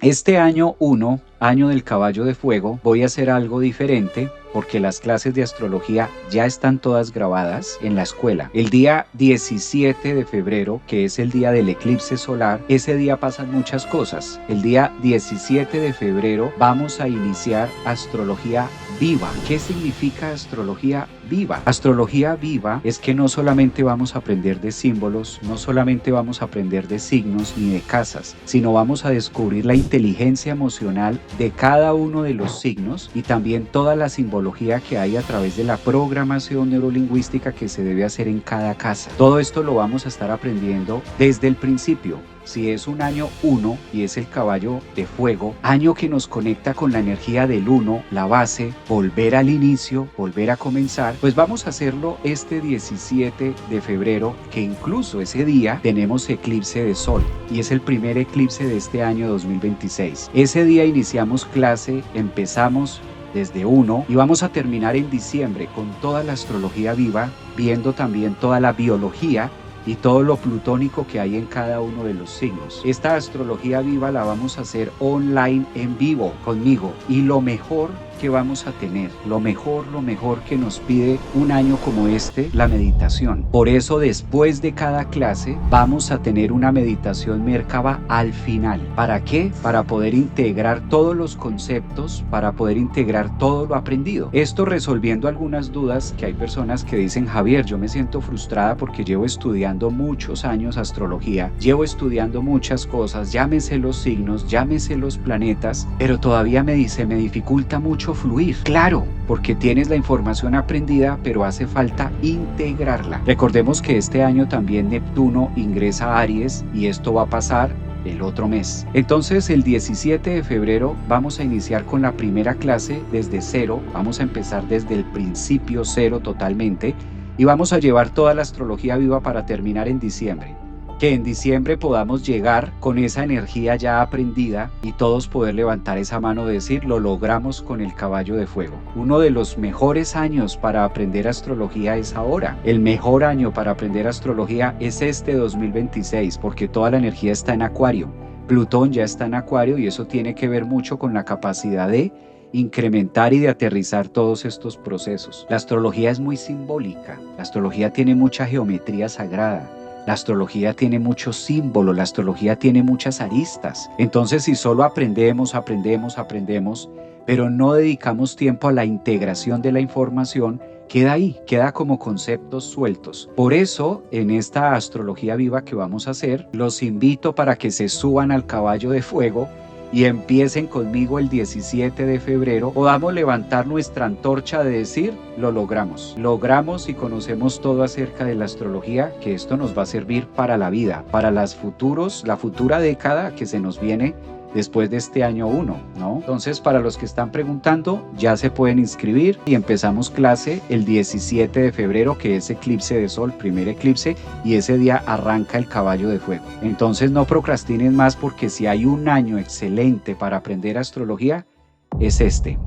Este año 1, año del caballo de fuego, voy a hacer algo diferente porque las clases de astrología ya están todas grabadas en la escuela. El día 17 de febrero, que es el día del eclipse solar, ese día pasan muchas cosas. El día 17 de febrero vamos a iniciar astrología viva. ¿Qué significa astrología viva? Astrología viva es que no solamente vamos a aprender de símbolos, no solamente vamos a aprender de signos ni de casas, sino vamos a descubrir la inteligencia emocional de cada uno de los signos y también toda la simbología que hay a través de la programación neurolingüística que se debe hacer en cada casa. Todo esto lo vamos a estar aprendiendo desde el principio. Si es un año 1 y es el caballo de fuego, año que nos conecta con la energía del 1, la base, volver al inicio, volver a comenzar, pues vamos a hacerlo este 17 de febrero, que incluso ese día tenemos eclipse de sol y es el primer eclipse de este año 2026. Ese día iniciamos clase, empezamos desde 1 y vamos a terminar en diciembre con toda la astrología viva, viendo también toda la biología y todo lo plutónico que hay en cada uno de los signos. Esta astrología viva la vamos a hacer online en vivo conmigo y lo mejor que vamos a tener, lo mejor que nos pide un año como este, la meditación. Por eso después de cada clase vamos a tener una meditación Merkaba al final. ¿Para qué? Para poder integrar todos los conceptos, para poder integrar todo lo aprendido. Esto resolviendo algunas dudas que hay personas que dicen: Javier, yo me siento frustrada porque llevo estudiando muchos años astrología, llevo estudiando muchas cosas, ya me sé los signos, ya me sé los planetas, pero todavía me dificulta mucho fluir. Claro, porque tienes la información aprendida, pero hace falta integrarla. Recordemos que este año también Neptuno ingresa a Aries y esto va a pasar el otro mes. Entonces el 17 de febrero vamos a iniciar con la primera clase desde cero, vamos a empezar desde el principio cero totalmente y vamos a llevar toda la astrología viva para terminar en diciembre. Que en diciembre podamos llegar con esa energía ya aprendida y todos poder levantar esa mano y decir: lo logramos con el caballo de fuego. Uno de los mejores años para aprender astrología es ahora. El mejor año para aprender astrología es este 2026 porque toda la energía está en Acuario. Plutón ya está en Acuario y eso tiene que ver mucho con la capacidad de incrementar y de aterrizar todos estos procesos. La astrología es muy simbólica. La astrología tiene mucha geometría sagrada. La astrología tiene muchos símbolos, la astrología tiene muchas aristas. Entonces, si solo aprendemos, pero no dedicamos tiempo a la integración de la información, queda ahí, queda como conceptos sueltos. Por eso, en esta astrología viva que vamos a hacer, los invito para que se suban al caballo de fuego y empiecen conmigo el 17 de febrero, podamos levantar nuestra antorcha de decir: lo logramos. Logramos y conocemos todo acerca de la astrología, que esto nos va a servir para la vida, para la futura década que se nos viene después de este año 1, ¿no? Entonces, para los que están preguntando, ya se pueden inscribir y empezamos clase el 17 de febrero, que es eclipse de sol, primer eclipse, y ese día arranca el caballo de fuego. Entonces, no procrastinen más porque si hay un año excelente para aprender astrología, es este.